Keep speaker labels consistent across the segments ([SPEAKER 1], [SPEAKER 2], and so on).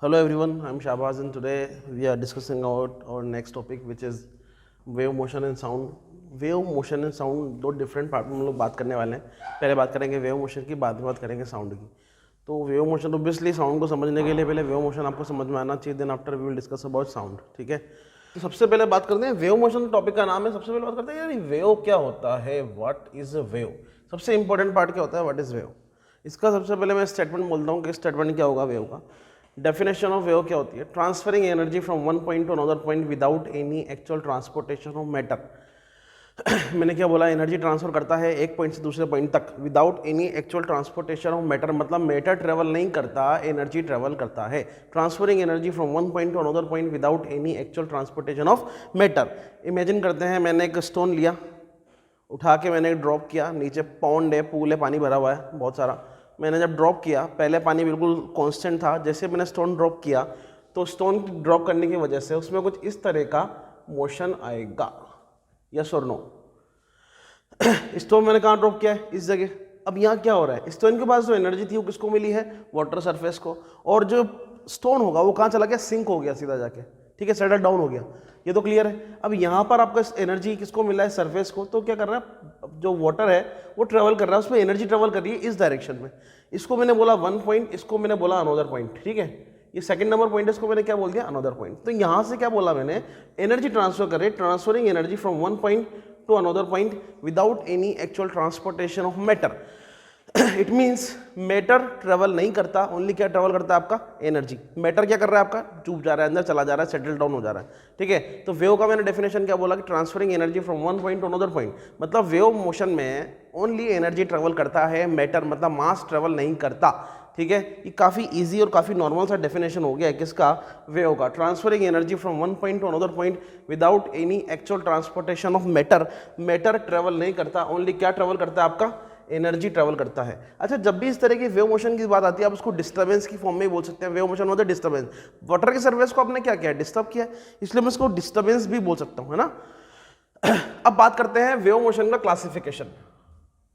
[SPEAKER 1] Hello everyone, I'm Shahbaz and today we are discussing about our next topic which is wave motion and sound. Wave motion and sound दो different part में हम लोग बात करने वाले हैं. पहले बात करेंगे वेव मोशन की, बाद में बात करेंगे साउंड की. तो वेव मोशन ऑब्वियसली साउंड को समझने के लिए पहले वेव मोशन आपको समझ में आना चाहिए, then after we will discuss about sound. ठीक है, तो सबसे पहले बात करते हैं वेव मोशन. टॉपिक का नाम है. सबसे पहले बात करते हैं यार वेव क्या होता है, व्हाट इज अ वेव. सबसे इंपॉर्टेंट पार्ट क्या होता है, व्हाट इज वेव. इसका सबसे पहले मैं स्टेटमेंट बोलता हूँ कि स्टेटमेंट क्या होगा वेव का. डेफिनेशन ऑफ वेव क्या होती है, transferring energy from one point two another point without any actual transportation of matter. मैंने क्या बोला, एनर्जी ट्रांसफर करता है एक पॉइंट से दूसरे पॉइंट तक without any actual transportation of matter. मतलब मैटर ट्रेवल नहीं करता, एनर्जी ट्रेवल करता है. Transferring energy from one point two another point without any actual transportation of matter. Imagine करते हैं मैंने एक स्टोन लिया, उठा के मैंने ड्रॉप किया नीचे. पॉन्ड है, पूल है, पानी भरा हुआ है बहुत सारा. मैंने जब ड्रॉप किया, पहले पानी बिल्कुल कांस्टेंट था. जैसे मैंने स्टोन ड्रॉप किया तो स्टोन ड्रॉप करने की वजह से उसमें कुछ इस तरह का मोशन आएगा. यस और नो. स्टोन मैंने कहाँ ड्रॉप किया है, इस जगह. अब यहाँ क्या हो रहा है, स्टोन के पास जो एनर्जी थी वो किसको मिली है, वाटर सरफेस को. और जो स्टोन होगा वो कहाँ चला गया, सिंक हो गया सीधा जाके. ठीक है, सेटल डाउन हो गया. ये तो क्लियर है. अब यहाँ पर आपका एनर्जी किसको मिला है, सरफेस को. तो क्या कर रहा है, जो वाटर है वो ट्रेवल कर रहा है, उसमें एनर्जी ट्रेवल कर रही है इस डायरेक्शन में. इसको मैंने बोला वन पॉइंट, इसको मैंने बोला अनदर पॉइंट. ठीक है, ये सेकंड नंबर पॉइंट है, इसको मैंने क्या बोल दिया, अनदर पॉइंट. तो यहाँ से क्या बोला मैंने, एनर्जी ट्रांसफर कर रहे, transferring energy from one point two another point without any actual transportation of matter. It means matter travel नहीं करता, ओनली क्या ट्रेवल करता है, आपका एनर्जी. मैटर क्या कर रहा है, आपका चुप जा रहा है, अंदर चला जा रहा है, सेटल डाउन हो जा रहा है. ठीक है, तो वेव का मैंने डेफिनेशन क्या बोला कि transferring energy from one point two another point. मतलब वेव मोशन में ओनली एनर्जी ट्रेवल करता है, मैटर मतलब मास ट्रेवल नहीं करता. ठीक है, ये काफ़ी इजी और काफ़ी नॉर्मल सा डेफिनेशन हो गया है किसका, वेव का. Transferring energy from one point two another point without any actual transportation of matter. Matter travel नहीं करता, ओनली क्या ट्रेवल करता है, आपका एनर्जी ट्रेवल करता है. अच्छा, जब भी इस तरह की वेव मोशन की बात आती है आप उसको डिस्टर्बेंस की फॉर्म में ही बोल सकते हैं. वेव मोशन होता है डिस्टर्बेंस. वाटर के सर्फेस को आपने क्या किया, डिस्टर्ब किया, इसलिए मैं इसको डिस्टर्बेंस भी बोल सकता हूं, है ना. अब बात करते हैं वेव मोशन का क्लासिफिकेशन.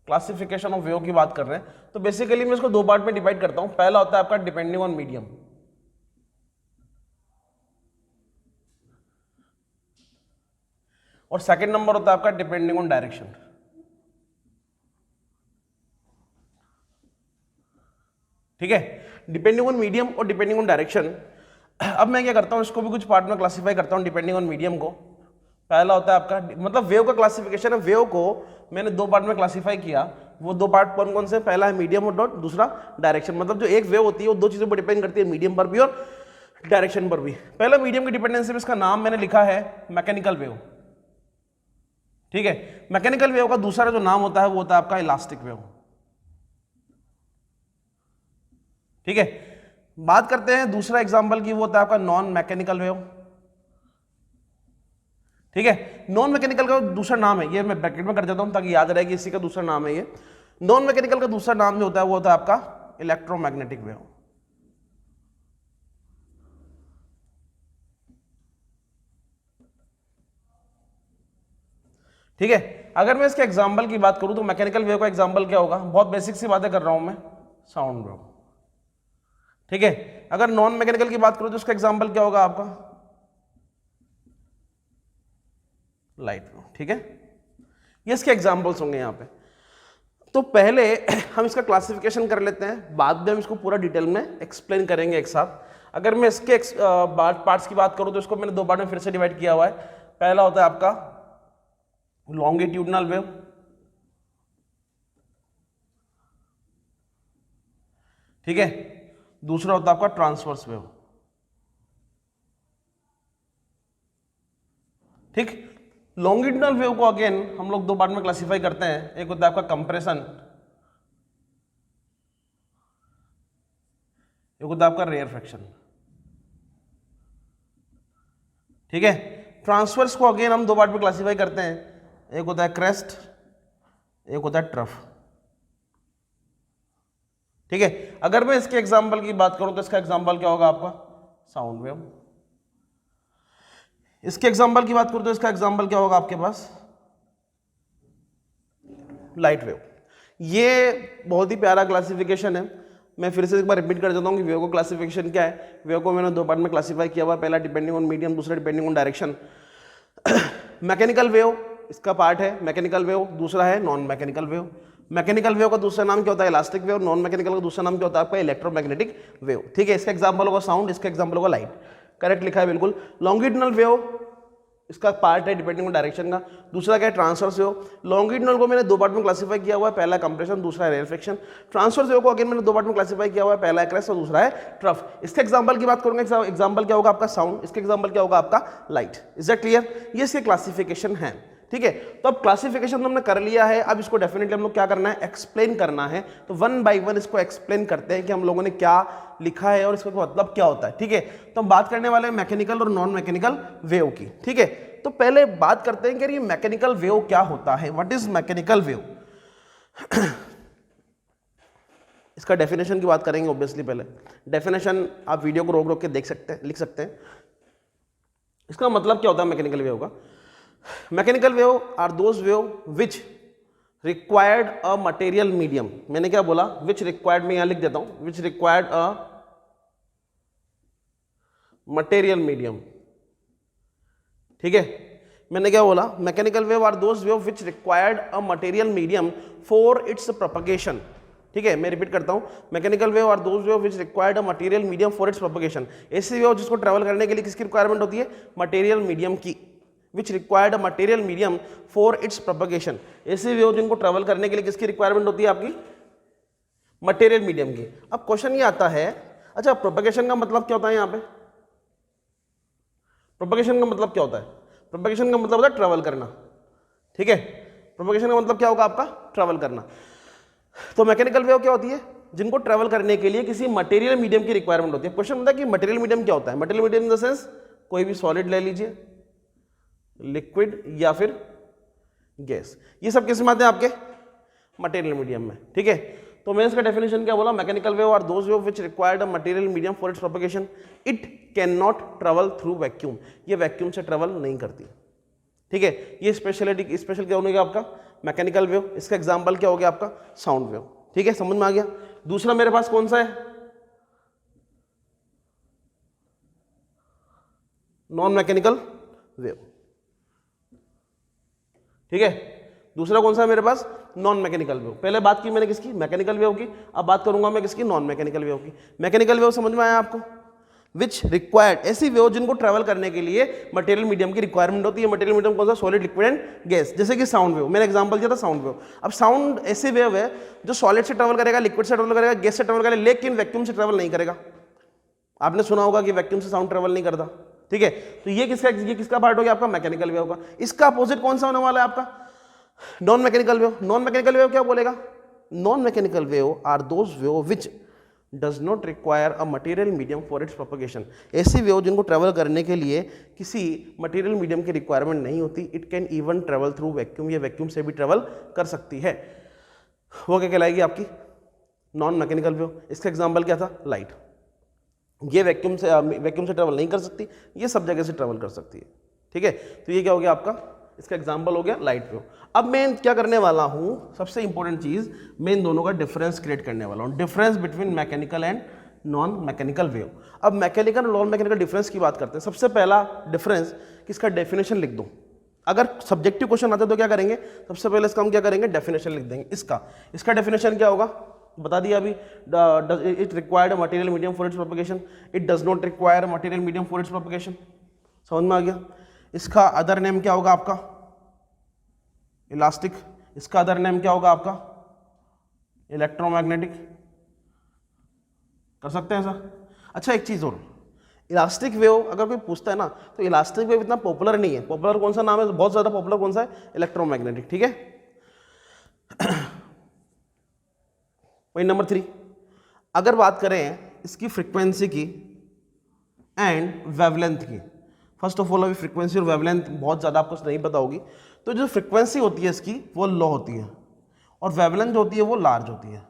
[SPEAKER 1] क्लासिफिकेशन ऑफ वेव की बात कर रहे हैं तो बेसिकली मैं इसको दो पार्ट में डिवाइड करता हूं. पहला होता है आपका डिपेंडिंग ऑन मीडियम, और सेकंड नंबर होता है आपका डिपेंडिंग ऑन डायरेक्शन. ठीक है, डिपेंडिंग ऑन मीडियम और डिपेंडिंग ऑन डायरेक्शन. अब मैं क्या करता हूं, इसको भी कुछ पार्ट में क्लासिफाई करता हूं डिपेंडिंग ऑन मीडियम को. पहला होता है आपका मतलब वेव का क्लासिफिकेशन है. वेव को मैंने दो पार्ट में क्लासिफाई किया. वो दो पार्ट कौन कौन से, पहला है मीडियम और डॉट, दूसरा डायरेक्शन. मतलब जो एक वेव होती है वो दो चीजों पर डिपेंड करती है, मीडियम पर भी और डायरेक्शन पर भी. पहला मीडियम की डिपेंडेंसी में इसका नाम मैंने लिखा है मैकेनिकल वेव. ठीक है, मैकेनिकल वेव का दूसरा जो नाम होता है वो होता है आपका इलास्टिक वेव. ठीक है, बात करते हैं दूसरा एग्जांपल की, वो होता है आपका नॉन मैकेनिकल वेव. ठीक है, नॉन मैकेनिकल का दूसरा नाम है, ये मैं ब्रैकेट में कर देता हूं ताकि याद रहे कि इसी का दूसरा नाम है ये. नॉन मैकेनिकल का दूसरा नाम जो होता है वो होता है आपका इलेक्ट्रोमैग्नेटिक वेव. ठीक है, अगर मैं इसके एग्जांपल की बात करूं तो मैकेनिकल वेव का एग्जांपल क्या होगा, बहुत बेसिक सी बातें कर रहा हूं मैं, साउंड वेव. ठीक है, अगर नॉन मैकेनिकल की बात करूं तो उसका एग्जांपल क्या होगा आपका, लाइट वेव. ठीक है, ये इसके एग्जांपल्स होंगे यहां पे. तो पहले हम इसका क्लासिफिकेशन कर लेते हैं, बाद में हम इसको पूरा डिटेल में एक्सप्लेन करेंगे एक साथ. अगर मैं इसके पार्ट्स की बात करूं तो इसको मैंने दो पार्ट में फिर से डिवाइड किया हुआ है. पहला होता है आपका लॉन्गिट्यूडनल वेव. ठीक है, दूसरा होता है आपका ट्रांसवर्स वेव. ठीक, लॉन्गिट्यूडनल वेव को अगेन हम लोग दो पार्ट में क्लासिफाई करते हैं. एक होता है आपका कंप्रेशन, एक होता है आपका रेयरफैक्शन. ठीक है, ट्रांसवर्स को अगेन हम दो पार्ट में क्लासिफाई करते हैं. एक होता है क्रेस्ट, एक होता है ट्रफ. ठीक है, अगर मैं इसके एग्जांपल की बात करूं तो इसका एग्जांपल क्या होगा आपका, साउंड वेव. इसके एग्जांपल की बात करूं तो इसका एग्जांपल क्या होगा आपके पास, लाइट वेव. ये बहुत ही प्यारा क्लासिफिकेशन है. मैं फिर से एक बार रिपीट कर देता हूँ कि वेव का क्लासिफिकेशन क्या है। वेव को मैंने दो पार्ट में क्लासीफाई किया हुआ है, पहला डिपेंडिंग ऑन मीडियम, दूसरा depending on direction. Mechanical wave इसका पार्ट है मैकेनिकल वेव, दूसरा है non mechanical wave. Mechanical wave का दूसरा नाम क्या होता है इलास्टिक वेव, नॉन मैकेनिकल का दूसरा नाम क्या होता है आपका इलेक्ट्रोमैग्नेटिक वेव। ठीक है, इसका एग्जांपल होगा साउंड, इसका एग्जांपल होगा लाइट। करेक्ट लिखा है बिल्कुल। लॉन्गिट्यूडिनल वेव इसका पार्ट है डिपेंडिंग ऑन डायरेक्शन का, दूसरा क्या है ट्रांसवर्स वेव। लॉन्गिट्यूडिनल को मैंने दो पार्ट में क्लासीफाई किया हुआ है, पहला कंप्रेशन, दूसरा है रेरफेक्शन। ट्रांसवर्स वेव को अगेन मैंने दो पार्ट में क्लासीफाई किया हुआ है, पहला है क्रेस्ट और दूसरा है ट्रफ। इसके एग्जांपल की बात करूंगा, एग्जांपल क्या होगा आपका साउंड, इसके एग्जांपल क्या होगा आपका लाइट। Is that clear? ये इसके क्लासिफिकेशन है। ठीक है, तो अब क्लासिफिकेशन हमने कर लिया है, अब इसको डेफिनेटली हम लोग क्या करना है, एक्सप्लेन करना है। तो वन बाय वन इसको एक्सप्लेन करते हैं कि हम लोगों ने क्या लिखा है और इसका मतलब क्या होता है। ठीक है, तो हम बात करने वाले हैं मैकेनिकल और नॉन मैकेनिकल वेव की। ठीक है, तो पहले बात करते हैं कि ये मैकेनिकल वेव क्या होता है, व्हाट इज मैकेनिकल वेव। इसका डेफिनेशन की बात करेंगे ऑब्वियसली। पहले डेफिनेशन आप वीडियो को रोक रोक के देख सकते हैं, लिख सकते हैं। इसका मतलब क्या होता है मैकेनिकल वेव का। Mechanical wave are those wave which required a material medium. मैंने क्या बोला, विच रिक्वायर्ड, मैं यहां लिख देता हूं, which required a material medium. ठीक है, मैंने क्या बोला, mechanical wave are those wave which required a material medium for its propagation. ठीक है, मैं रिपीट करता हूं, mechanical wave are those wave which required a material medium for its propagation. ऐसी वेव जिसको ट्रैवल करने के लिए किसकी रिक्वायरमेंट होती है, मटेरियल मीडियम की। विच required a material medium for its propagation. ऐसी वेव जिनको ट्रैवल करने के लिए किसकी रिक्वायरमेंट होती है आपकी, मटेरियल मीडियम की। अब क्वेश्चन ये आता है, अच्छा प्रोपगेशन का मतलब क्या होता है यहाँ पे, प्रोपगेशन का मतलब क्या होता है, प्रोपगेशन का मतलब होता है ट्रैवल करना। ठीक है, प्रोपगेशन का मतलब क्या होगा आपका, ट्रैवल करना। तो मैकेनिकल वेव क्या होती है, जिनको ट्रैवल करने के लिए किसी मटेरियल मीडियम की रिक्वायरमेंट होती है। क्वेश्चन होता है कि मटेरियल मीडियम क्या होता है। Material medium in the sense कोई भी सॉलिड ले लीजिए, लिक्विड या फिर गैस, ये सब किस में आते हैं आपके, मटेरियल मीडियम में। ठीक है, तो मैंने इसका डेफिनेशन क्या बोला, mechanical wave are those wave which required a material medium for its propagation. It can not travel through vacuum, ये वैक्यूम से ट्रेवल नहीं करती। ठीक है, ये स्पेशलिटी, स्पेशल क्या होगा आपका मैकेनिकल वेव। इसका एग्जांपल क्या हो गया आपका साउंड वेव। ठीक है, समझ में आ गया। दूसरा मेरे पास कौन सा है, नॉन मैकेनिकल वेव। ठीक है, दूसरा कौन सा है मेरे पास, नॉन मैकेनिकल वेव। पहले बात की मैंने किसकी, मैकेनिकल वेव की, अब बात करूंगा मैं किसकी, नॉन मैकेनिकल वेव की। मैकेनिकल वेव समझ में आया आपको, विच रिक्वायर्ड, ऐसी वेव जिनको ट्रैवल करने के लिए मटेरियल मीडियम की रिक्वायरमेंट होती है। मटेरियल मीडियम कौन सा, सॉलिड, लिक्विड एंड गैस। जैसे कि साउंड वेव, मैंने एग्जांपल दिया था साउंड वेव। अब साउंड ऐसी वेव है जो सॉलिड से ट्रैवल करेगा, लिक्विड से ट्रैवल करेगा, गैस से ट्रैवल करेगा, लेकिन वैक्यूम से ट्रैवल नहीं करेगा। आपने सुना होगा कि वैक्यूम से साउंड ट्रैवल नहीं करता। ठीक है, तो ये किसका पार्ट हो गया आपका, मैकेनिकल वेव का। इसका अपोजिट कौन सा होने वाला है आपका, non mechanical wave. Non mechanical wave क्या बोलेगा, non mechanical wave are those wave which does not require a material medium for its propagation. ऐसी वेव जिनको ट्रैवल करने के लिए किसी मटेरियल मीडियम की रिक्वायरमेंट नहीं होती। It can even travel through vacuum, ये वैक्यूम से भी ट्रैवल कर सकती है। वो क्या कहलाएगी आपकी, नॉन मैकेनिकल वेव। इसका एग्जाम्पल क्या था, लाइट। ये वैक्यूम से ट्रैवल नहीं कर सकती, ये सब जगह से ट्रैवल कर सकती है। ठीक है, तो ये क्या हो गया आपका, इसका एग्जाम्पल हो गया लाइट वेव। अब मैं क्या करने वाला हूं, सबसे इंपॉर्टेंट चीज, मैं इन दोनों का डिफरेंस क्रिएट करने वाला हूं, difference between mechanical and non mechanical wave. अब मैकेनिकल और नॉन मैकेनिकल डिफरेंस की बात करते हैं। सबसे पहला डिफरेंस, इसका डेफिनेशन लिख दूं। अगर सब्जेक्टिव क्वेश्चन आता है तो क्या करेंगे, सबसे पहले इसका हम क्या करेंगे, डेफिनेशन लिख देंगे। इसका डेफिनेशन क्या होगा, बता दिया अभी। It required material medium for its propagation, it does not require material medium for its propagation. समझ में आ गया। इसका अदर नेम क्या होगा आपका, इलास्टिक। इसका अदर नेम क्या होगा आपका, इलेक्ट्रोमैग्नेटिक। कर सकते हैं सर। अच्छा एक चीज और, इलास्टिक वेव अगर कोई पूछता है ना, तो इलास्टिक वेव इतना पॉपुलर नहीं है। पॉपुलर कौन सा नाम है, बहुत ज्यादा पॉपुलर कौन सा है, इलेक्ट्रोमैग्नेटिक। ठीक है। पॉइंट नंबर 3, अगर बात करें इसकी फ्रीक्वेंसी की एंड वेवलेंथ की। फर्स्ट ऑफ ऑल अभी फ्रीक्वेंसी और वेवलेंथ बहुत ज़्यादा आपको नहीं पता होगी। तो जो फ्रीक्वेंसी होती है इसकी वो लो होती है और वेवलेंथ जो होती है वो लार्ज होती है।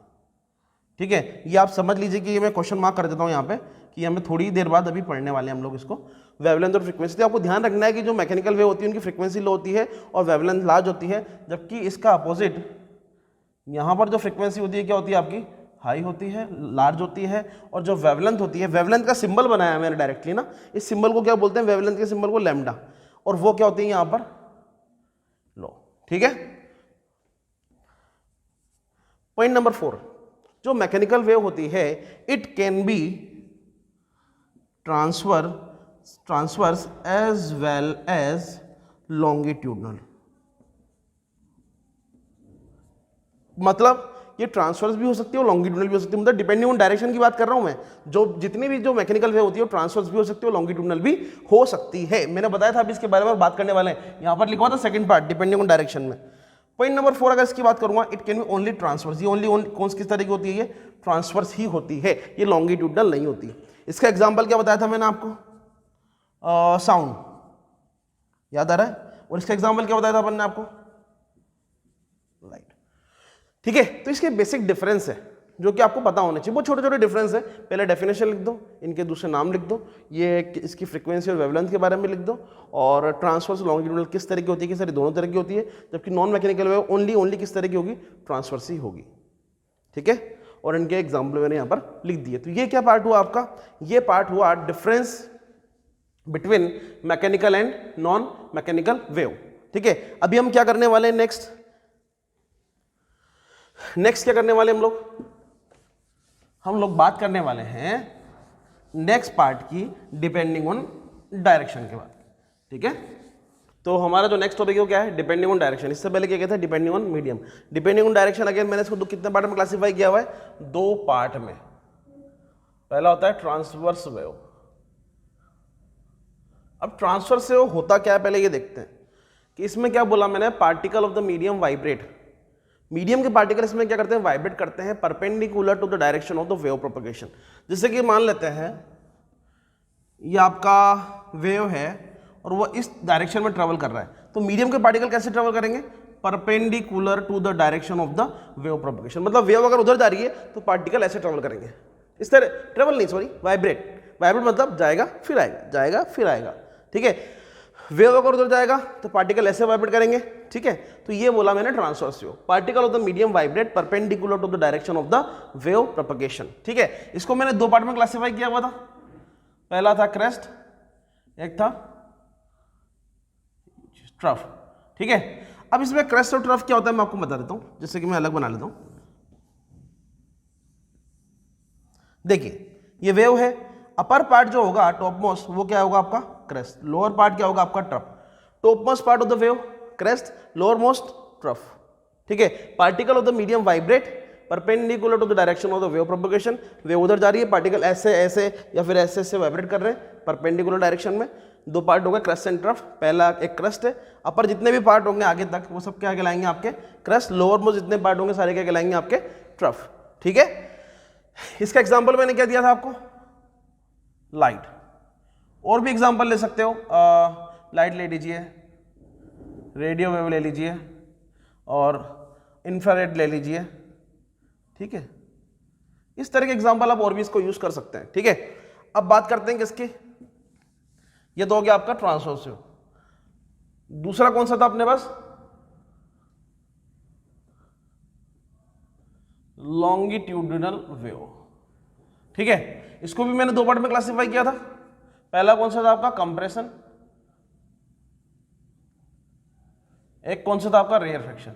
[SPEAKER 1] ठीक है, ये आप समझ लीजिए कि ये मैं क्वेश्चन मार्क कर देता हूँ यहाँ पे, कि हमें थोड़ी देर बाद अभी पढ़ने वाले हैं हम लोग इसको, वेवलेंथ और फ्रीक्वेंसी। तो आपको ध्यान रखना है कि जो मैकेनिकल वेव होती है उनकी फ्रीक्वेंसी लो होती है और वेवलेंथ लार्ज होती है, जबकि इसका अपोजिट यहाँ पर जो फ्रीक्वेंसी होती है क्या होती है आपकी, हाई होती है, लार्ज होती है, और जो वेवलेंथ होती है, वेवलेंथ का सिंबल बनाया है मैंने डायरेक्टली ना, इस सिंबल को क्या बोलते हैं, वेवलेंथ के सिंबल को लैम्डा, और वो क्या होती है यहां पर लो। ठीक है, पॉइंट नंबर 4, जो मैकेनिकल वेव होती है it can be transverse as well as longitudinal. मतलब ये ट्रांसफर्स भी हो सकती है और लॉन्गिट्यूडनल भी हो सकती है, मतलब डिपेंडिंग ऑन डायरेक्शन की बात कर रहा हूं मैं। जो जितनी भी जो मैकेनिकल वेव होती है वो ट्रांसफर्स भी हो सकती है और लॉन्गिट्यूडनल भी हो सकती है। मैंने बताया था अभी इसके बारे में बात करने वाले हैं, यहां पर लिखा हुआ था second part, depending on direction में। पॉइंट नंबर 4 अगर इसकी बात करूंगा, it can be only transverse, ये ओनली कौन किस तरह की होती है, ये ट्रांसफर्स ही होती है, ये लॉन्गिट्यूडनल नहीं होती। इसका एग्जाम्पल क्या बताया था मैंने आपको, साउंड, याद आ रहा है, और इसका एग्जाम्पल क्या बताया था अपन ने आपको, लाइट। ठीक है, तो इसके बेसिक डिफरेंस है जो कि आपको पता होना चाहिए, बहुत छोटे छोटे डिफरेंस है। पहले डेफिनेशन लिख दो, इनके दूसरे नाम लिख दो, ये इसकी फ्रीक्वेंसी और वेवलेंथ के बारे में लिख दो, और ट्रांसफर्स लॉन्गिट्यूडनल किस तरह की होती है, किस तरह दोनों तरह की होती है, जबकि नॉन मैकेनिकल वेव ओनली किस तरह की होगी, ट्रांसफर्स ही होगी। ठीक है, और इनके एग्जाम्पल मैंने यहाँ पर लिख दिए। तो ये क्या पार्ट हुआ आपका, ये पार्ट हुआ difference between mechanical and non mechanical wave. ठीक है, अभी हम क्या करने वाले हैं, नेक्स्ट क्या करने वाले हम लोग बात करने वाले हैं नेक्स्ट पार्ट की, डिपेंडिंग ऑन डायरेक्शन के बाद। ठीक है, तो हमारा जो नेक्स्ट टॉपिक है वो क्या है, डिपेंडिंग ऑन डायरेक्शन। इससे पहले क्या कहते हैं, depending on medium. Depending on direction again मैंने इसको कितने पार्ट में क्लासिफाई किया हुआ है, 2 पार्ट में। पहला होता है ट्रांसवर्स वेव। अब ट्रांसवर्स वेव होता क्या है, पहले ये देखते हैं कि इसमें क्या बोला मैंने, particle of the medium vibrate. Medium के पार्टिकल इसमें क्या करते हैं, वाइब्रेट करते हैं perpendicular to the direction of the wave propagation. जैसे कि मान लेते हैं ये आपका वेव है और वो इस डायरेक्शन में ट्रेवल कर रहा है, तो मीडियम के पार्टिकल कैसे ट्रेवल करेंगे, perpendicular to the direction of the wave propagation. मतलब वेव अगर उधर जा रही है तो पार्टिकल ऐसे ट्रेवल करेंगे, इस तरह ट्रेवल नहीं, सॉरी, वाइब्रेट मतलब जाएगा फिर आएगा, जाएगा फिर आएगा। ठीक है, वेव अगर उधर जाएगा तो पार्टिकल ऐसे वाइब्रेट करेंगे। ठीक है, तो ये बोला मैंने transverse wave, particle of the medium vibrate perpendicular to the direction of the wave propagation. ठीक है, इसको मैंने 2 पार्ट में क्लासिफाई किया हुआ था, पहला था क्रेस्ट, एक था ट्रफ। ठीक है, अब इसमें क्रेस्ट और ट्रफ क्या होता है मैं आपको बता देता हूं, जैसे कि मैं अलग बना लेता हूं। देखिए ये वेव है, अपर पार्ट जो होगा टॉप मोस्ट वो क्या होगा आपका क्रेस्ट, लोअर पार्ट क्या होगा आपका trough. Top most part of the wave crest, lower most trough. ठीक है, particle of the medium vibrate perpendicular to the direction of the wave propagation. Wave उधर जा रही है, पार्टिकल ऐसे ऐसे या फिर ऐसे ऐसे वाइब्रेट कर रहे हैं परपेंडिकुलर डायरेक्शन में। 2 पार्ट होगा क्रेस्ट एंड ट्रफ, पहला एक क्रेस्ट है, अपर जितने भी पार्ट होंगे आगे तक वो सब क्या कहलाएंगे आपके क्रेस्ट, लोअर मोस्ट जितने पार्ट होंगे सारे क्या कहलाएंगे आपके ट्रफ। ठीक है, इसका एग्जाम्पल मैंने क्या दिया था आपको, लाइट। और भी एग्जांपल ले सकते हो, लाइट ले लीजिए, रेडियो वेव ले लीजिए, और इंफ्रारेड ले लीजिए। ठीक है, इस तरह के एग्जांपल आप और भी इसको यूज कर सकते हैं। ठीक है, अब बात करते हैं किसकी, ये तो हो गया आपका ट्रांसवर्स वेव। दूसरा कौन सा था अपने पास, लॉन्गिट्यूडिनल वेव। ठीक है, इसको भी मैंने 2 पार्ट में क्लासिफाई किया था। पहला कौन सा था आपका कंप्रेशन, एक कौन सा था आपका रेयरफेक्शन।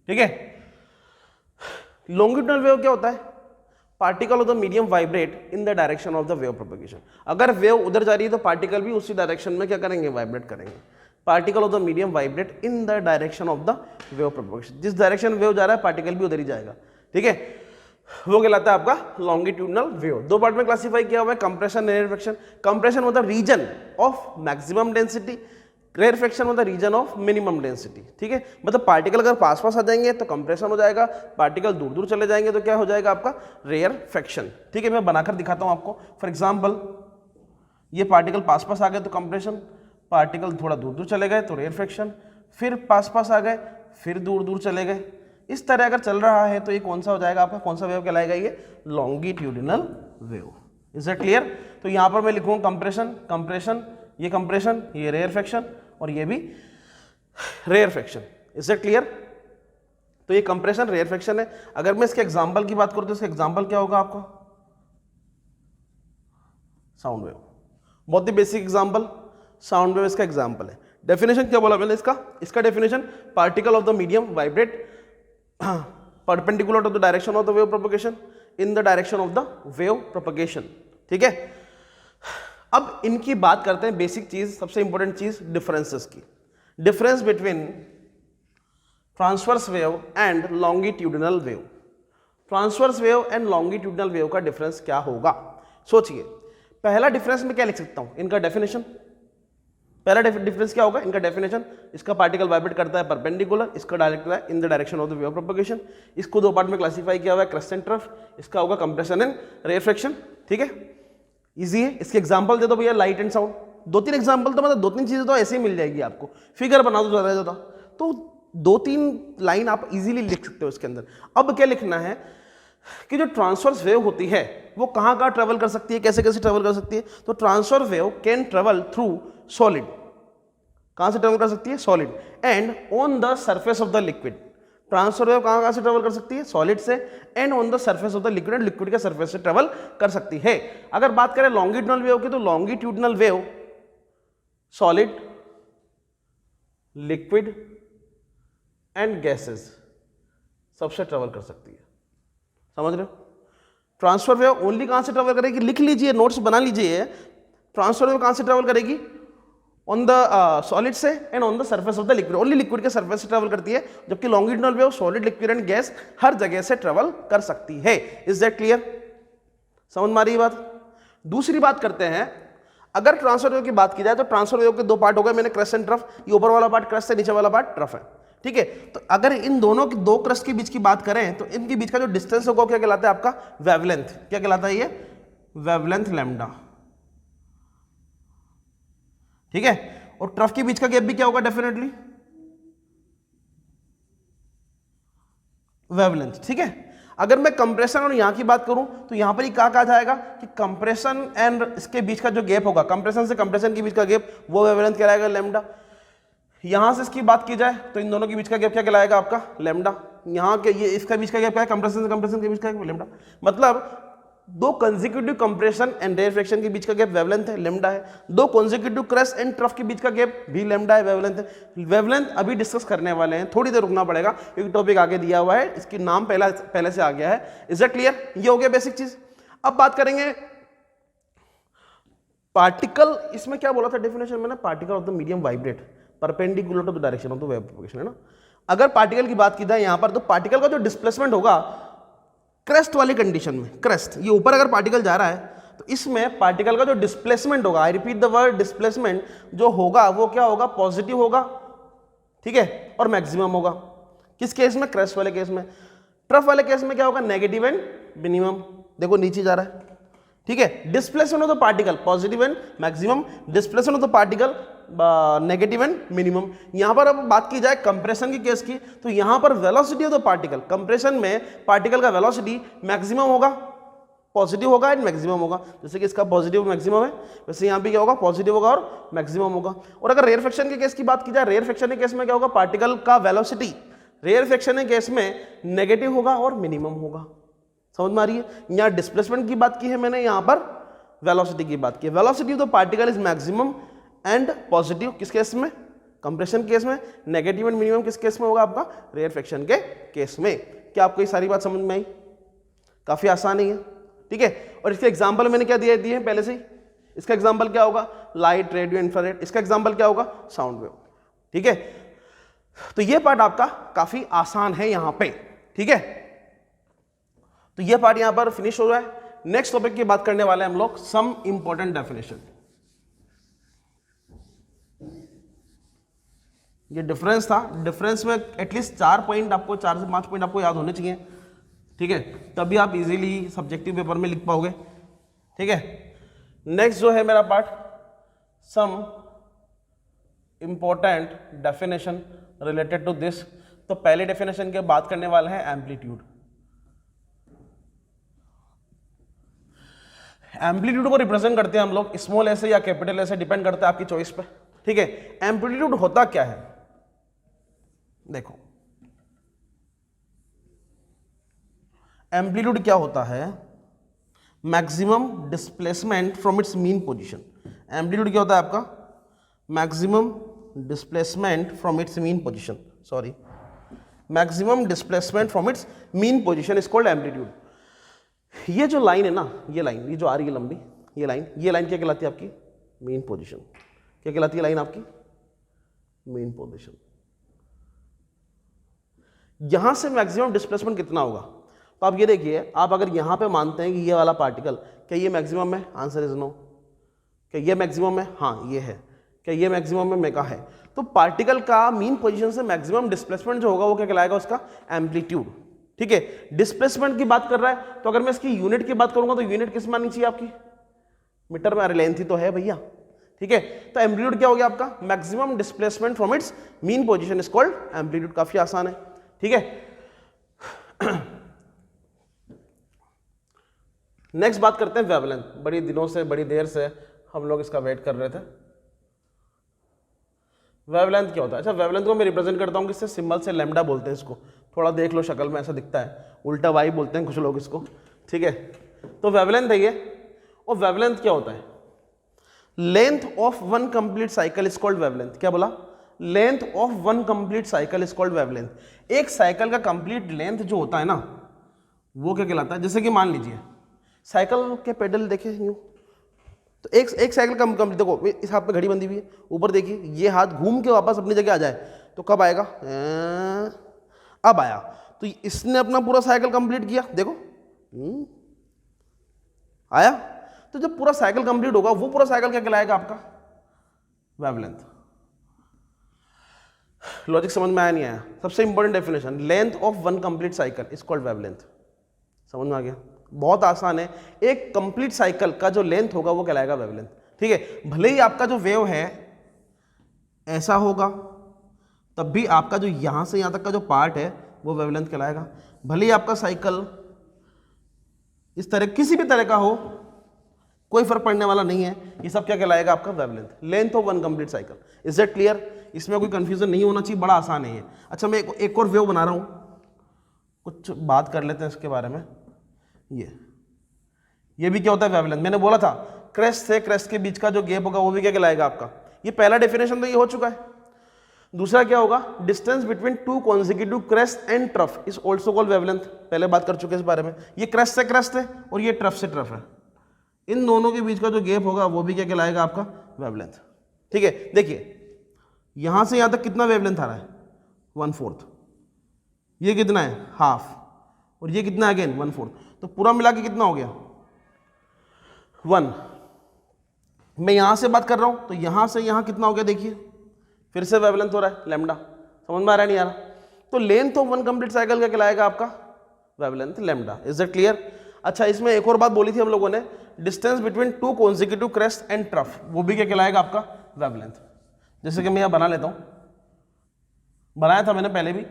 [SPEAKER 1] ठीक है, लॉन्गिट्यूडिनल वेव क्या होता है, particle of the medium vibrate in the direction of the wave propagation. अगर वेव उधर जा रही है तो पार्टिकल भी उसी डायरेक्शन में क्या करेंगे, वाइब्रेट करेंगे। Particle of the medium vibrate in the direction of the wave propagation, जिस डायरेक्शन वेव जा रहा है पार्टिकल भी उधर ही जाएगा। ठीक है, वो कहलाता है आपका लॉन्गिट्यूडिनल वेव। 2 पार्ट में क्लासिफाई किया हुआ है, कंप्रेशन, रेयरफेक्शन। कंप्रेशन मतलब region of maximum density, rarefaction मतलब रीजन ऑफ मिनिमम डेंसिटी। ठीक है, मतलब पार्टिकल अगर पास पास आ जाएंगे तो कंप्रेशन हो जाएगा, पार्टिकल दूर दूर चले जाएंगे तो क्या हो जाएगा आपका रेयरफेक्शन। ठीक है, मैं बनाकर दिखाता हूं आपको। फॉर एग्जांपल ये पार्टिकल पास पास आ गए तो कंप्रेशन, पार्टिकल थोड़ा दूर दूर चले गए तो रेयरफेक्शन, फिर पास पास आ गए फिर दूर दूर चले गए। इस तरह अगर चल रहा है तो ये कौन सा हो जाएगा आपका, कौन सा वेव कहलाएगा, ये longitudinal wave. Is it clear? तो यहां पर मैं लिखूंगा कंप्रेशन, कंप्रेशन, ये कंप्रेशन, ये रेयरफेक्शन और ये भी रेयरफेक्शन। Is it clear? तो ये कंप्रेशन, रेयरफेक्शन है। अगर मैं इसके एग्जांपल की बात करूं तो इसका एग्जांपल क्या होगा आपका? Sound wave. बहुत ही बेसिक एग्जांपल, साउंड वेव इसका एग्जांपल है। डेफिनेशन क्या बोला मैंने इसका definition, particle of the medium vibrate perpendicular to the direction of the wave propagation in the direction of the wave propagation. ठीक है, अब इनकी बात करते हैं बेसिक चीज, सबसे इंपॉर्टेंट चीज डिफरेंसेस की। Difference between transverse wave and longitudinal wave. Transverse wave and longitudinal wave का डिफरेंस क्या होगा? सोचिए, पहला डिफरेंस में क्या लिख सकता हूं? इनका डेफिनेशन। पहला डिफरेंस क्या होगा? इनका डेफिनेशन, इसका पार्टिकल वाइब्रेट करता है परपेंडिकुलर, इसका डायरेक्ट है इन the direction of the wave propagation. इसको दो पार्ट में क्लासिफाई किया हुआ है, क्रेस्ट एंड ट्रफ। इसका होगा कंप्रेशन एंड रेयरफेक्शन। ठीक है, इजी है। इसके एग्जांपल दे दो भैया, लाइट एंड साउंड। दो तीन एग्जांपल तो मतलब दो तीन चीजें तो ऐसे ही मिल जाएगी आपको, फिगर बना दो ज्यादा ज्यादा, तो दो तीन लाइन आप इजीली लिख सकते हो इसके अंदर। अब क्या लिखना है कि जो ट्रांसवर्स वेव होती है वो कहां कहां ट्रेवल कर सकती है, कैसे कैसे ट्रेवल कर सकती है? तो transverse wave can travel through solid. कहां से ट्रेवल कर सकती है? Solid. And on the surface of the liquid. Transfer wave कहां से ट्रेवल कर सकती है? सॉलिड से। And on the surface of the liquid, liquid के सरफेस से ट्रेवल कर सकती है। अगर बात करें लॉन्गिट्यूडनल वेव की, तो longitudinal wave solid, liquid and gases सबसे ट्रेवल कर सकती है। समझ रहे हो? ट्रांसफर वेव ओनली कहां से ट्रेवल करेगी? लिख लीजिए, नोट्स बना लीजिए। ट्रांसफर वेव कहां से ट्रेवल करेगी? ऑन द सॉलिड से and on the surface of the liquid, only liquid के सरफेस से ट्रेवल करती है। जबकि longitudinal wave solid, liquid and gas हर जगह से ट्रेवल कर सकती है। Is that clear? समझ में आ रही है बात? दूसरी बात करते हैं, अगर ट्रांसफर वेव की बात की जाए तो ट्रांसफर वेव के दो पार्ट हो गए मैंने, क्रेस्ट एंड ट्रफ। ये ऊपर वाला पार्ट क्रेस्ट है, नीचे वाला पार्ट ट्रफ है। ठीक है, तो अगर इन दोनों की, दो क्रस्ट के बीच की बात करें तो इनके बीच का जो डिस्टेंस होगा क्या कहलाता है आपका? वेवलेंथ। क्या कहलाता है ये? Wavelength lambda. ठीक है, और ट्रफ के बीच का गैप भी क्या होगा? Definitely wavelength. ठीक है, अगर मैं कंप्रेशन और यहां की बात करूं तो यहां पर ही कहा जाएगा कि कंप्रेशन एंड इसके बीच का जो गैप होगा, कंप्रेशन से कंप्रेशन के बीच का गैप, वो वेवलेंथ कहलाएगा लैम्डा। यहां से इसकी बात की जाए तो इन दोनों के बीच का गैप क्या कहलाएगा आपका? लैम्डा। यहां के ये इसका बीच का गैप क्या है? कंप्रेशन से कंप्रेशन के बीच का लैम्डा। मतलब दो कंसेक्यूटिव कंप्रेशन एंड रेयरफेक्शन के बीच का गैप वेवलेंथ है, लैम्डा है। दो कंसेक्यूटिव क्रेस्ट एंड ट्रफ के बीच का गैप भी लैम्डा है, वेवलेंथ है। वेवलेंथ अभी डिस्कस करने वाले हैं, थोड़ी देर रुकना पड़ेगा क्योंकि टॉपिक आगे दिया हुआ है, इसकी नाम पहले से आ गया है। Is that clear? ये हो गया बेसिक चीज। अब बात करेंगे पार्टिकल। इसमें क्या बोला था डेफिनेशन मैंने? Particle of the medium vibrate perpendicular to the direction of the wave propagation, है ना। अगर पार्टिकल की बात की जाए यहां पर, तो पार्टिकल का जो डिस्प्लेसमेंट होगा क्रेस्ट वाली कंडीशन में, क्रेस्ट ये ऊपर अगर पार्टिकल जा रहा है तो इसमें पार्टिकल का जो डिस्प्लेसमेंट होगा, I repeat the word displacement, जो होगा वो क्या होगा? पॉजिटिव होगा। ठीक है, और मैक्सिमम होगा। किस केस में? क्रेस्ट वाले केस में। ट्रफ वाले केस में क्या होगा? Negative and minimum. देखो नीचे जा रहा है। ठीक है, displacement of the particle positive and maximum, displacement of the particle negative and minimum. यहां पर अब बात की जाए कंप्रेशन की केस की, तो यहां पर velocity of the particle, compression में पार्टिकल का वेलोसिटी मैक्सिमम होगा, पॉजिटिव होगा एंड मैक्सिमम होगा। जैसे कि इसका पॉजिटिव मैक्सिमम है, वैसे यहां भी क्या होगा? पॉजिटिव होगा और मैक्सिमम होगा। और अगर रेयरफेक्शन के केस की बात की जाए, रेयरफेक्शन के केस में क्या होगा? पार्टिकल का वेलोसिटी रेयरफेक्शन के केस में नेगेटिव होगा और मिनिमम होगा। समझ में आ रही है? यहां डिस्प्लेसमेंट की बात की है मैंने, यहां पर वेलोसिटी की बात की है। Velocity of the particle is maximum and positive किस केस में? कंप्रेशन केस में। नेगेटिव एंड मिनिमम किस केस में होगा आपका? रेयरफेक्शन के केस में। क्या आपको ये सारी बात समझ में आई? काफी आसान ही है। ठीक है, और इसके एग्जांपल मैंने क्या दिए हैं पहले से ही। इसका एग्जांपल क्या होगा? Light, radio, infrared. इसका एग्जांपल क्या होगा? Sound wave. ठीक है, तो ये पार्ट आपका काफी आसान है यहां पे। ठीक है, तो ये पार्ट यहां पर फिनिश हो रहा है। नेक्स्ट टॉपिक की बात करने वाले हैं हम लोग, सम इंपॉर्टेंट डेफिनेशन। ये डिफरेंस था, डिफरेंस में एटलीस्ट 4 पॉइंट आपको, 4 से 5 पॉइंट आपको याद होने चाहिए। ठीक है, तभी आप इजीली सब्जेक्टिव पेपर में लिख पाओगे। ठीक है, नेक्स्ट जो है मेरा part, some important definition related to this. तो पहले डेफिनेशन की बात करने वाले हैं एम्पलीट्यूड। एम्पलीट्यूड को रिप्रेजेंट करते हैं हम लोग स्मॉल ए से या कैपिटल ए से, डिपेंड करता है आपकी चॉइस पे। ठीक है, एम्पलीट्यूड होता क्या है? देखो, एम्पलीट्यूड क्या होता है? Maximum displacement from its mean position. Amplitude क्या होता है आपका? Maximum displacement from its mean position, sorry, maximum displacement from its mean position is called amplitude. ये जो लाइन है ना, ये लाइन, ये जो आ रही है लंबी, ये लाइन क्या कहलाती है आपकी? Mean position. क्या कहलाती है लाइन आपकी? Mean position. यहां से मैक्सिमम डिस्प्लेसमेंट कितना होगा? तो आप ये देखिए, आप अगर यहां पे मानते हैं कि ये वाला पार्टिकल, क्या ये मैक्सिमम है? Answer is no. क्या ये मैक्सिमम है? हाँ ये है। क्या ये मैक्सिमम है? मेगा है। तो पार्टिकल का मीन पोजीशन से मैक्सिमम डिस्प्लेसमेंट जो होगा वो क्या कहलाएगा? उसका एम्पलीट्यूड। ठीक है, डिस्प्लेसमेंट की बात कर रहा है, तो अगर मैं इसकी यूनिट की बात करूंगा तो यूनिट किस माननी चाहिए आपकी? मीटर में। अरे लेंथ ही तो है भैया। ठीक है, तो एम्पलीट्यूड क्या हो गया आपका? Maximum displacement from its mean position is called amplitude. काफी आसान है। ठीक है, नेक्स्ट बात करते हैं वेवलेंथ। बड़ी दिनों से, बड़ी देर से हम लोग इसका वेट कर रहे थे। वेवलेंथ क्या होता है? अच्छा, वेवलेंथ को मैं रिप्रेजेंट करता हूँ किससे? सिंबल से। लैम्डा बोलते हैं इसको। थोड़ा देख लो, शक्ल में ऐसा दिखता है, उल्टा वाई बोलते हैं कुछ लोग इसको। ठीक है, तो वेवलेंथ है ये। और वेवलेंथ क्या होता है? Length of one complete cycle is called wavelength. क्या बोला? Length of one complete cycle is called wavelength. एक साइकिल का कंप्लीट लेंथ जो होता है ना, वो क्या कहलाता है? जैसे कि मान लीजिए साइकिल के पेडल देखे यूं, तो एक साइकिल का कंप्लीट, देखो इस हाथ पे घड़ी बंधी हुई है, ऊपर देखिए ये हाथ घूम के वापस अपनी जगह आ जाए तो कब आएगा? अब आया। तो इसने अपना पूरा साइकिल कंप्लीट किया, देखो आया। तो जब पूरा साइकिल कंप्लीट होगा, वो पूरा साइकिल क्या कहलाएगा आपका? वेवलेंथ। लॉजिक समझ में आया नहीं आया? सबसे important definition, length of one complete cycle is called wavelength. समझ में आ गया? बहुत आसान है। एक कंप्लीट साइकिल का जो लेंथ होगा वो कहलाएगा वेवलेंथ। ठीक है, भले ही आपका जो वेव है ऐसा होगा, तब भी आपका जो यहां से यहां तक का जो पार्ट है वो वेवलेंथ कहलाएगा। भले ही आपका साइकिल इस तरह, किसी भी तरह का हो, कोई फर्क पड़ने वाला नहीं है, ये सब क्या कहलाएगा आपका? Wavelength. Length of one complete cycle. Is that clear? इसमें कोई कंफ्यूजन नहीं होना चाहिए, बड़ा आसान है ये। अच्छा, मैं एक और वेव बना रहा हूं, कुछ बात कर लेते हैं इसके बारे में। ये भी क्या होता है? वेवलेंथ। मैंने बोला था क्रेस्ट से क्रेस्ट के बीच का जो गैप होगा वो भी क्या कहलाएगा आपका? ये पहला डेफिनेशन तो ये हो चुका है। दूसरा क्या होगा? Distance between two consecutive crest and trough is also called wavelength. पहले बात कर चुके हैं इस बारे में। ये क्रेस्ट से क्रेस्ट है और ये ट्रफ से ट्रफ है, इन दोनों के बीच का जो गैप होगा वो भी क्या कहलाएगा आपका? वेवलेंथ। ठीक है, देखिए यहां से यहां तक कितना वेवलेंथ आ रहा है? 1/4। ये कितना है? हाफ। और ये कितना? अगेन 1/4। तो पूरा मिला के कितना हो गया? 1। मैं यहां से बात कर रहा हूं तो यहां से यहां कितना हो गया? देखिए फिर से वेवलेंथ हो रहा है, लैम्डा। समझ में आ रहा है नहीं आ रहा? तो length of one complete cycle क्या कहलाएगा आपका? Wavelength, lambda. Is that clear? अच्छा, इसमें एक और बात बोली थी हम लोगों ने, distance between two consecutive crest and trough, वो भी क्या कहलाएगा आपका? वेवलेंथ। जैसे कि मैं यहां बना लेता हूं, बनाया था मैंने पहले भी।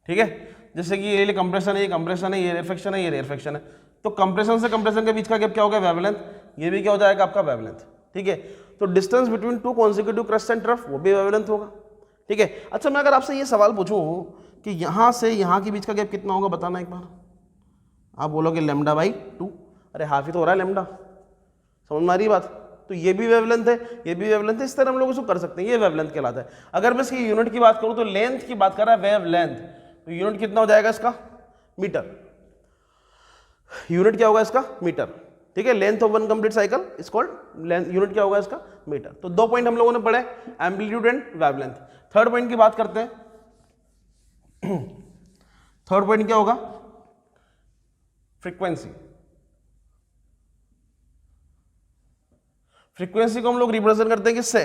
[SPEAKER 1] ठीक है, जैसे कि ये कंप्रेशन है, ये कंप्रेशन है, ये रेयरफेक्शन है, ये रेयरफेक्शन है। तो कंप्रेशन से कंप्रेशन के बीच का गैप क्या होगा? वेवलेंथ। ये भी क्या हो जाएगा आपका? वेवलेंथ। ठीक है, तो distance between two consecutive crest and trough वो भी वेवलेंथ होगा। ठीक है, अच्छा मैं अगर आपसे ये सवाल पूछूं कि यहां से यहां के बीच का गैप कितना होगा, बताना एक बार। आप बोलोगे λ/2। अरे हाफ ही तो हो रहा है लैम्डा। समझ में आ रही बात? तो ये भी वेवलेंथ है, ये भी वेवलेंथ है। इस तरह हम लोग इसको कर सकते हैं, ये वेवलेंथ कहलाता है। अगर मैं इसकी यूनिट की बात करूं तो लेंथ की बात कर रहा है, वेवलेंथ, तो यूनिट कितना हो जाएगा इसका? मीटर। यूनिट क्या होगा इसका? मीटर। ठीक है, length of one complete cycle is called length, unit क्या होगा इसका? मीटर। तो 2 पॉइंट हम लोगों ने पढ़े, amplitude and wavelength. Third point की बात करते हैं। थर्ड पॉइंट क्या होगा? फ्रीक्वेंसी। फ्रीक्वेंसी को हम लोग रिप्रेजेंट करते हैं किससे?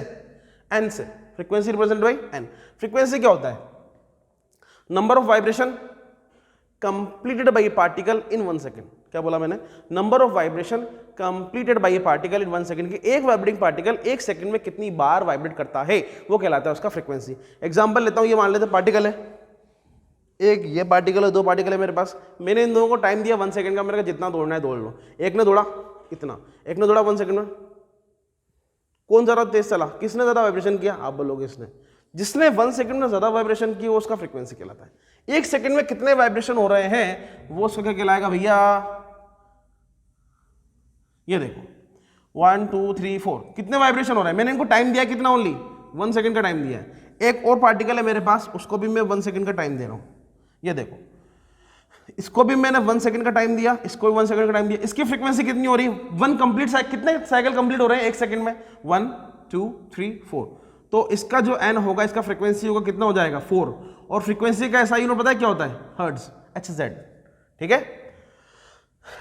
[SPEAKER 1] एन से। Frequency represent by n. Frequency क्या होता है? Number of vibration completed by a particle in 1 second. क्या बोला मैंने? Number of vibration completed by a particle in 1 second, की एक वाइब्रेटिंग पार्टिकल 1 सेकंड में कितनी बार वाइब्रेट करता है, वो कहलाता है उसका फ्रीक्वेंसी। एग्जांपल लेता हूं, ये मान लेते पार्टिकल है, एक ये पार्टिकल है, 2 पार्टिकल है मेरे पास। मैंने इन दोनों को टाइम दिया 1 सेकंड का, मैंने कहा जितना दौड़ना है दौड़ लो। एक ने दौड़ा इतना, एक ने दौड़ा 1 सेकंड में। कौन ज्यादा तेज चला? किसने ज्यादा वाइब्रेशन किया? आप बोलोगे इसने। जिसने 1 सेकंड में ज्यादा वाइब्रेशन की वो उसका फ्रीक्वेंसी कहलाता है। 1 सेकंड में कितने वाइब्रेशन हो रहे हैं वो उसका क्या कहलाएगा भैया, ये देखो 1 2 3 4 कितने वाइब्रेशन हो रहे हैं, मैंने इनको टाइम दिया कितना, ओनली 1 सेकंड का टाइम दिया है। एक और पार्टिकल है मेरे पास, उसको भी मैं 1 सेकंड का टाइम दे रहा हूं, ये देखो इसको भी मैंने 1 सेकंड का टाइम दिया, इसको भी 1 सेकंड का टाइम दिया। इसकी फ्रीक्वेंसी कितनी हो रही है, 1 कंप्लीट साइकिल, कितने साइकिल कंप्लीट हो रहे हैं 1 सेकंड में, 1 2 3 4। तो इसका जो एन होगा, इसका फ्रीक्वेंसी होगा कितना हो जाएगा 4, और फ्रीक्वेंसी का ऐसा यूनिट पता है क्या होता है, हर्ट्ज, HZ, ठीक है।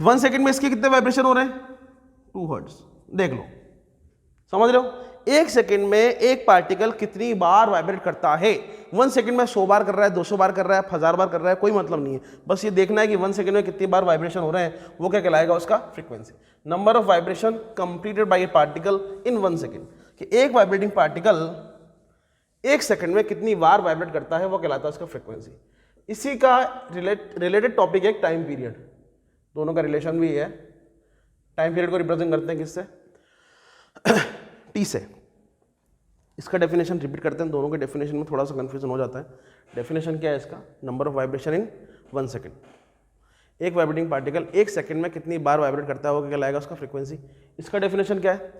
[SPEAKER 1] 1 सेकंड में इसके कितने वाइब्रेशन हो रहे हैं 2 हर्ट्ज, देख लो, समझ रहे हो। 1 सेकंड में एक पार्टिकल कितनी बार वाइब्रेट करता है, 1 सेकंड में 100 बार कर रहा है, 200 बार कर रहा है, 1000 बार कर रहा है, कोई मतलब नहीं है, बस ये देखना है कि 1 सेकंड में कितनी बार वाइब्रेशन हो रहे हैं, वो क्या कहलाएगा उसका frequency. Number of vibration completed by a particle in 1 second, कि एक वाइब्रेटिंग पार्टिकल 1 सेकंड में कितनी बार वाइब्रेट करता है वो कहलाता है उसका फ्रीक्वेंसी। इसी का रिलेटेड टॉपिक है टाइम पीरियड, दोनों का रिलेशन भी है। टाइम पीरियड को रिप्रेजेंट करते हैं किससे, टी से। इसका डेफिनेशन रिपीट करते हैं, दोनों के डेफिनेशन में थोड़ा सा कंफ्यूजन हो जाता है। डेफिनेशन क्या है इसका, number of vibration in 1 second. एक वाइब्रेटिंग पार्टिकल 1 सेकंड में कितनी बार वाइब्रेट करता है वो क्या लाएगा उसका फ्रीक्वेंसी। इसका डेफिनेशन क्या है,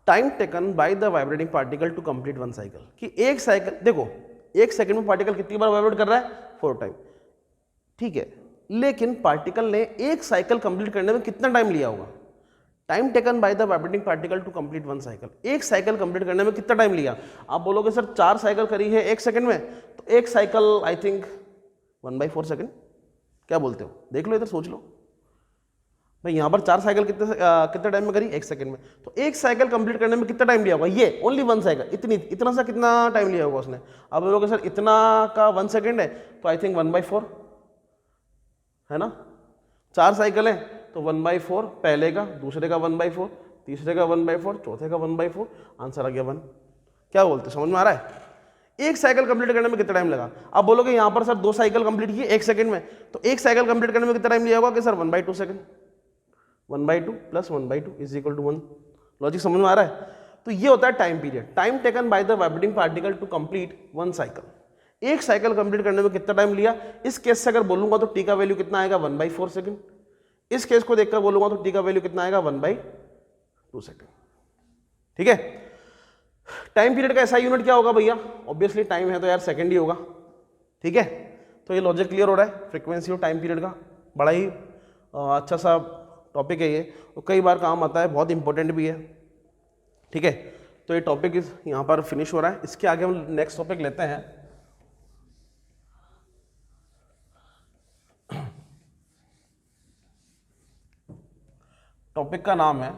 [SPEAKER 1] time taken by the vibrating particle to complete 1 cycle, कि एक साइकिल, देखो 1 सेकंड में पार्टिकल कितनी बार वाइब्रेट कर रहा है 4 टाइम, ठीक है, लेकिन पार्टिकल ने एक साइकिल कंप्लीट करने में कितना टाइम लिया होगा। Time taken by the vibrating particle to complete 1 cycle, एक साइकिल कंप्लीट करने में कितना टाइम लिया। आप बोलोगे सर 4 साइकिल करी है 1 सेकंड में, तो एक साइकिल आई थिंक 1/4 सेकंड, क्या बोलते हो, देख लो इधर सोच लो भाई, यहाँ पर 4 साइकिल कितने टाइम में करी 1 सेकंड में, तो एक साइकिल कंप्लीट करने में कितना टाइम लिया होगा, ये ओनली 1 साइकिल, इतना सा कितना टाइम लिया होगा उसने। आप बोलोगे सर इतना का 1 सेकंड है, तो आई थिंक 1/4 है ना, 4 साइकिल है तो 1/4, पहले का, दूसरे का 1/4, तीसरे का 1/4, चौथे का 1/4, आंसर आ गया 1। क्या बोलते, समझ में आ रहा है। एक साइकिल कंप्लीट करने में कितना टाइम लगा। आप बोलोगे यहाँ पर सर 2 साइकिल कंप्लीट किए 1 सेकंड में, तो एक साइकिल कंप्लीट करने में कितना टाइम लिया होगा कि सर 1/2 सेकंड, 1/2 + 1/2 = 1। लॉजिक समझ में आ रहा है। तो ये होता है time period, time taken by the vibrating particle to complete 1 cycle. एक साइकिल कंप्लीट करने में कितना टाइम लिया। इस केस से अगर बोलूंगा तो टी का वैल्यू कितना आएगा 1/4 सेकंड। इस केस को देखकर बोलूंगा तो टी का वैल्यू कितना आएगा 1/2 सेकंड। ठीक है। टाइम पीरियड का ऐसा यूनिट क्या होगा भैया, ऑब्वियसली टाइम है तो यार सेकंड ही होगा। ठीक है, तो ये लॉजिक क्लियर हो रहा है। फ्रीक्वेंसी और टाइम पीरियड का बड़ा ही अच्छा सा टॉपिक है ये, और कई बार काम आता है, बहुत इंपॉर्टेंट भी है। ठीक है, तो ये टॉपिक यहाँ पर फिनिश हो रहा है। इसके आगे हम नेक्स्ट टॉपिक लेते हैं। टॉपिक का नाम है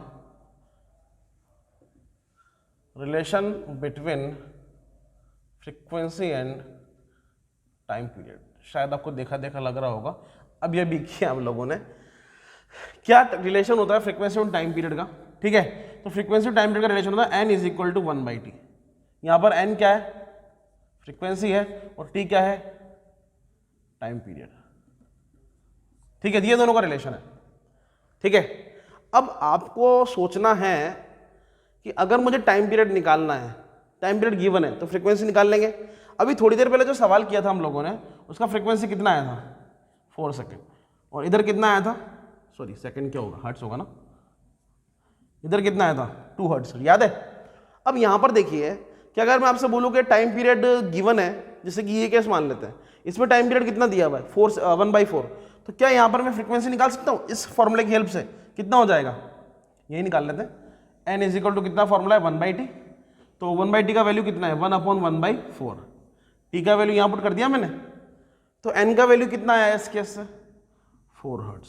[SPEAKER 1] relation between frequency and time period. शायद आपको देखा देखा लग रहा होगा, अब ये भी किया हम लोगों ने। क्या रिलेशन होता है फ्रीक्वेंसी और टाइम पीरियड का। ठीक है, तो फ्रीक्वेंसी और टाइम पीरियड का रिलेशन होता है n = 1/t। यहाँ पर n क्या है, फ्रीक्वेंसी है, और t क्या है, टाइम पीरियड। ठीक है, ये दोनों का रिलेशन है। ठीक है, अब आपको सोचना है कि अगर मुझे टाइम पीरियड निकालना है, टाइम पीरियड गिवन है, तो फ्रीक्वेंसी निकाल लेंगे। अभी थोड़ी देर पहले जो सवाल किया था हम लोगों ने, उसका फ्रीक्वेंसी कितना आया था 4 सेकेंड, और इधर कितना आया था, सॉरी सेकंड क्या होगा, हर्ट्स होगा ना, इधर कितना आया था 2 हर्ट्स, याद है। अब यहां पर देखिए कि अगर मैं आपसे बोलूं कि टाइम पीरियड गिवन है, जैसे कि ये केस मान लेते हैं, इसमें टाइम पीरियड कितना दिया हुआ है 1/4, तो क्या यहां पर मैं फ्रीक्वेंसी निकाल सकता हूं इस फॉर्मूले की हेल्प से। कितना हो जाएगा, यही निकाल लेते हैं। n = कितना फॉर्मूला है 1/t, तो 1/t का वैल्यू कितना है 1/1/4। t का वैल्यू यहां पुट कर दिया मैंने, तो n का वैल्यू कितना आया इस केस से 4 हर्ट्ज।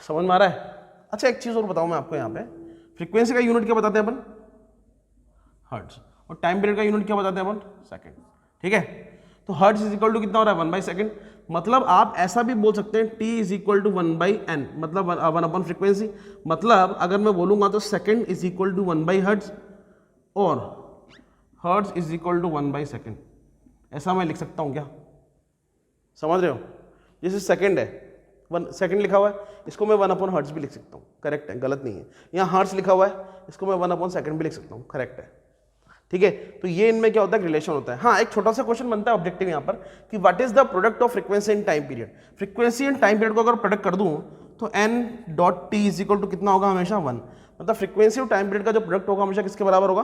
[SPEAKER 1] समझ में आ रहा है। अच्छा, एक चीज और बताऊं मैं आपको, यहाँ पे फ्रीक्वेंसी का यूनिट क्या बताते हैं अपन, हर्ट्ज, और टाइम पीरियड का यूनिट क्या बताते हैं अपन, सेकंड। ठीक है, तो हर्ट्ज = कितना हो रहा है 1/सेकंड। मतलब आप ऐसा भी बोल सकते हैं t = 1/n, मतलब 1 फ्रीक्वेंसी। मतलब अगर मैं बोलूंगा तो सेकंड = 1/हर्ट्ज और हर्ट्ज = 1/सेकंड, ऐसा मैं लिख सकता हूं क्या, समझ रहे हो। जैसे सेकंड है 1 सेकंड लिखा हुआ है, इसको मैं 1/हर्ट्ज भी लिख सकता हूँ, करेक्ट है, गलत नहीं है। यहाँ हर्ट्ज लिखा हुआ है, इसको मैं 1/सेकंड भी लिख सकता हूँ, करेक्ट है। ठीक है, तो ये इनमें क्या होता है, रिलेशन होता है। हाँ, एक छोटा सा क्वेश्चन बनता है ऑब्जेक्टिव यहाँ पर कि what is the product of frequency in time period. Frequency and time period को अगर प्रोडक्ट कर दूं तो n dot T is equal to कितना होगा, हमेशा 1। मतलब फ्रीक्वेंसी और टाइम पीरियड का जो प्रोडक्ट होगा हमेशा किसके बराबर होगा,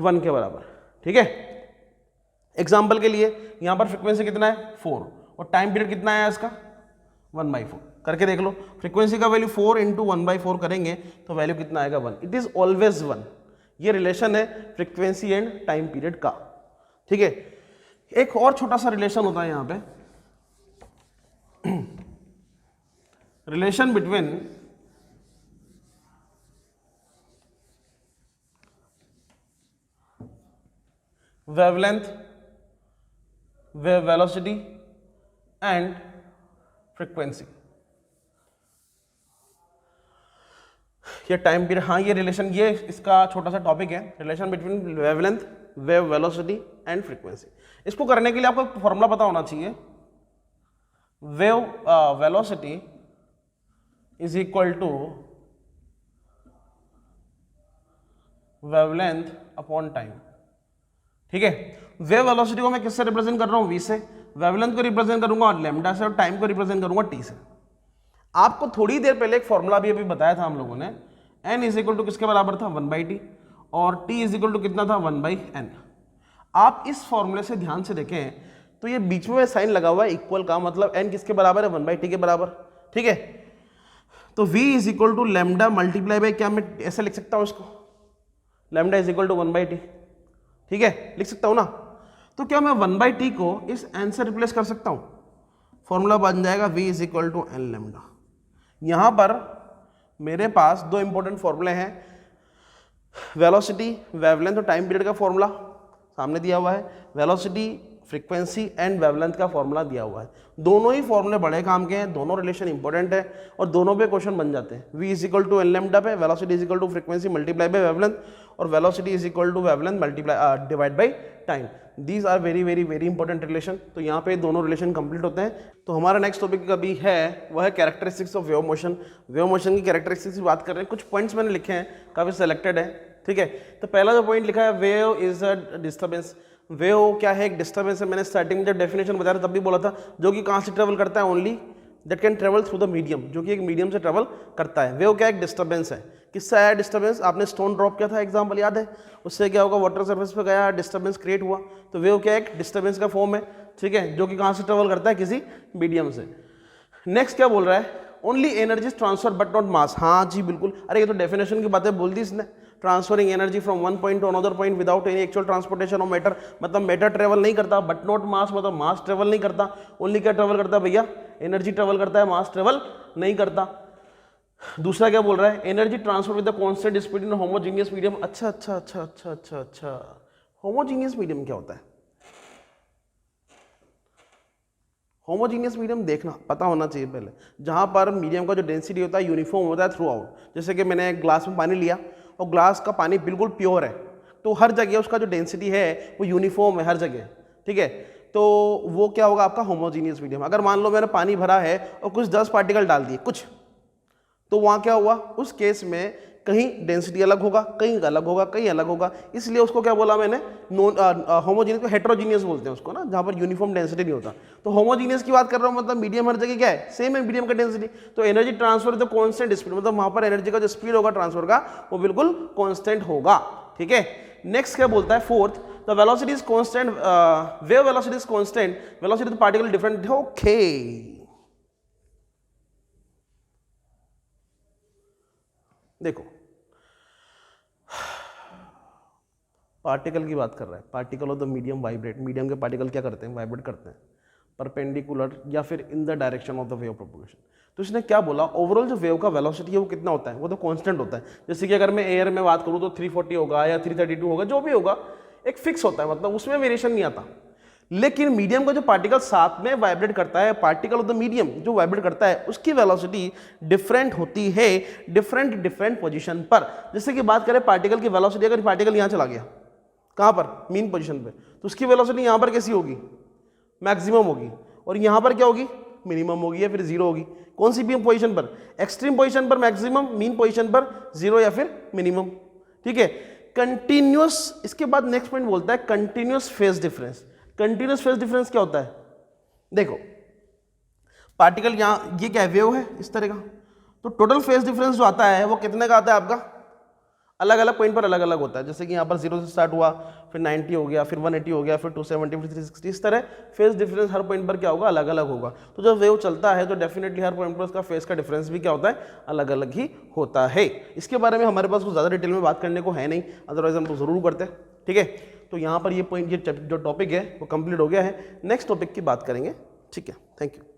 [SPEAKER 1] 1 के बराबर। ठीक है, एग्जाम्पल के लिए यहाँ पर फ्रीक्वेंसी कितना है 4 और टाइम पीरियड कितना है इसका 1/4, करके देख लो। फ्रीक्वेंसी का वैल्यू 4 इंटू 1/4 करेंगे तो वैल्यू कितना आएगा 1। It is always 1। ये रिलेशन है फ्रीक्वेंसी एंड टाइम पीरियड का। ठीक है, एक और छोटा सा रिलेशन होता है यहां पे, relation between wavelength, wave velocity and frequency. ये टाइम पीरियड, हाँ ये रिलेशन, ये इसका छोटा सा टॉपिक है, relation between wavelength, wave velocity and frequency. इसको करने के लिए आपको फॉर्मूला पता होना चाहिए। Wave velocity is equal to wavelength upon time. ठीक है, वेव वेलोसिटी को मैं किससे रिप्रेजेंट कर रहा हूं, v से, वेवलेंथ को रिप्रेजेंट करूंगा लैम्डा से, और टाइम को रिप्रेजेंट करूंगा t से। आपको थोड़ी देर पहले एक फॉर्मूला भी अभी बताया था हम लोगों ने, n इज इक्वल टू किसके बराबर था 1/t और t इज इक्वल टू कितना था 1/n। आप इस फॉर्मूले से ध्यान से देखें तो ये बीच में साइन लगा हुआ है इक्वल का, मतलब n किसके बराबर है 1/t के बराबर। ठीक है, तो v is equal to lambda multiply by, क्या मैं ऐसे लिख सकता हूं इसको, lambda is equal to 1/t। ठीक है, लिख सकता हूं ना। तो क्या मैं 1/t को इस n से रिप्लेस कर सकता हूं, फॉर्मूला बन जाएगा v is equal to n lambda. यहां पर मेरे पास दो इंपॉर्टेंट फॉर्मूले हैं, वेलोसिटी, वेवलेंथ और टाइम पीरियड का फॉर्मूला सामने दिया हुआ है, वेलोसिटी, फ्रीक्वेंसी एंड वेवलेंथ का फॉर्मूला दिया हुआ है। दोनों ही फॉर्मूले बड़े काम के हैं, दोनों रिलेशन इंपॉर्टेंट है और दोनों पे क्वेश्चन बन जाते हैं। v is equal to n lambda पे velocity is equal to frequency multiply by wavelength, और velocity is equal to wavelength multiply divide by time. These are very very very important relation. तो यहाँ पे दोनों relation complete होते हैं। तो हमारा नेक्स्ट टॉपिक अभी है वह है characteristics of wave motion. Wave motion की कैरेक्टरिस्टिक्स की बात कर रहे हैं, कुछ पॉइंट्स मैंने लिखे हैं, काफी सिलेक्टेड है। ठीक है, तो पहला जो पॉइंट लिखा है, wave is a disturbance. Wave क्या है, एक डिस्टर्बेंस है। मैंने स्टार्टिंग में जब डेफिनेशन बताया तब भी बोला था, जो कि कहाँ से ट्रेवल करता है, only that can travel through the medium, जो कि एक मीडियम से ट्रेवल करता है। वेव क्या, एक डिस्टर्बेंस है। किससे आया डिस्टर्बेंस, आपने स्टोन ड्रॉप किया था एग्जाम्पल याद है, उससे क्या होगा, वाटर सर्फेस पे गया, डिस्टर्बेंस क्रिएट हुआ। तो वेव क्या, एक डिस्टर्बेंस का फॉर्म है। ठीक है, जो कि कहाँ से ट्रेवल करता है, किसी मीडियम से। नेक्स्ट क्या बोल रहा है, only energy transfer but not मास। हाँ जी बिल्कुल, अरे ये तो डेफिनेशन की बातें बोल दी इसने, transferring energy from one point two another point without any actual transportation of matter. मतलब मैटर ट्रेवल नहीं करता, बट नॉट मास, मतलब मास ट्रेवल नहीं करता। ओनली क्या ट्रेवल करता है भैया, एनर्जी ट्रेवल करता है, मास ट्रेवल नहीं करता। दूसरा क्या बोल रहा है, energy transfer with the constant speed in homogeneous medium. अच्छा अच्छा अच्छा अच्छा अच्छा अच्छा, होमोजीनियस मीडियम क्या होता है, होमोजीनियस मीडियम देखना पता होना चाहिए पहले, जहां पर मीडियम का जो डेंसिटी होता है यूनिफॉर्म होता है थ्रू आउट। जैसे कि मैंने एक ग्लास में पानी लिया और ग्लास का पानी बिल्कुल प्योर है, तो हर जगह उसका जो डेंसिटी है वो यूनिफॉर्म है हर जगह। ठीक है, तो वो क्या होगा आपका होमोजीनियस मीडियम। अगर मान लो मैंने पानी भरा है और कुछ 10 पार्टिकल डाल दिए कुछ, तो वहां क्या हुआ, उस केस में कहीं डेंसिटी अलग होगा, कहीं अलग होगा, कहीं अलग होगा। इसलिए उसको क्या बोला मैंने, नॉन होमोजीनियस को हेटेरोजीनियस बोलते हैं उसको ना, जहां पर यूनिफॉर्म डेंसिटी नहीं होता। तो होमोजीनियस की बात कर रहा हूं, मतलब मीडियम हर जगह क्या है, सेम है मीडियम का डेंसिटी। तो एनर्जी ट्रांसफर तो कांस्टेंट स्पीड, मतलब वहां पर एनर्जी का जो स्पीड होगा ट्रांसफर का वो बिल्कुल कांस्टेंट होगा। ठीक है, नेक्स्ट क्या बोलता है, fourth, the velocity is constant, wave velocity is constant, velocity of particle different. Okay, देखो पार्टिकल की बात कर रहा है, particle of the medium vibrate. Medium के पार्टिकल क्या करते हैं, वाइब्रेट करते हैं परपेंडिकुलर या फिर इन the direction of the wave propagation. तो इसने क्या बोला, ओवरऑल जो वेव का वेलोसिटी है वो कितना होता है, वो तो कांस्टेंट होता है। जैसे कि अगर मैं एयर में बात करूं तो 340 होगा या 332 होगा, जो भी होगा एक फिक्स होता है, मतलब उसमें वेरिएशन नहीं आता। लेकिन मीडियम का जो पार्टिकल साथ में वाइब्रेट करता है, पार्टिकल ऑफ द मीडियम जो वाइब्रेट करता है, उसकी वेलोसिटी डिफरेंट होती है डिफरेंट पोजीशन पर। जैसे कि बात करें पार्टिकल की वेलोसिटी, अगर पार्टिकल यहां चला गया, कहां पर, मीन पोजीशन पे, तो उसकी वेलोसिटी यहां पर कैसी होगी, मैक्सिमम होगी, और यहां पर क्या होगी, मिनिमम होगी या फिर जीरो होगी। कौन सी भी पोजीशन पर, एक्सट्रीम पोजीशन पर मैक्सिमम, मीन पोजीशन पर जीरो या फिर मिनिमम। ठीक है, कंटिन्यूस, इसके बाद नेक्स्ट पॉइंट बोलता है continuous phase difference. Continuous phase difference क्या होता है? देखो पार्टिकल यहाँ ये क्या है, वेव है इस तरह का, तो टोटल फेज डिफरेंस जो आता है वो कितने का आता है आपका? अलग अलग पॉइंट पर अलग अलग होता है। जैसे कि यहाँ पर 0 से स्टार्ट हुआ, फिर 90 हो गया, फिर 180 हो गया, फिर 270, फिर 360, इस तरह फेज डिफरेंस हर पॉइंट पर क्या होगा? अलग अलग होगा। तो जब वेव चलता है तो डेफिनेटली हर पॉइंट पर उसका फेज का डिफरेंस भी क्या होता है? अलग अलग ही होता है। इसके बारे में हमारे पास कुछ ज़्यादा डिटेल में बात करने को है नहीं, अदरवाइज हम तो ज़रूर करते हैं। ठीक है, तो यहाँ पर ये पॉइंट, ये जो टॉपिक है वो कंप्लीट हो गया है। नेक्स्ट टॉपिक की बात करेंगे। ठीक है, थैंक यू।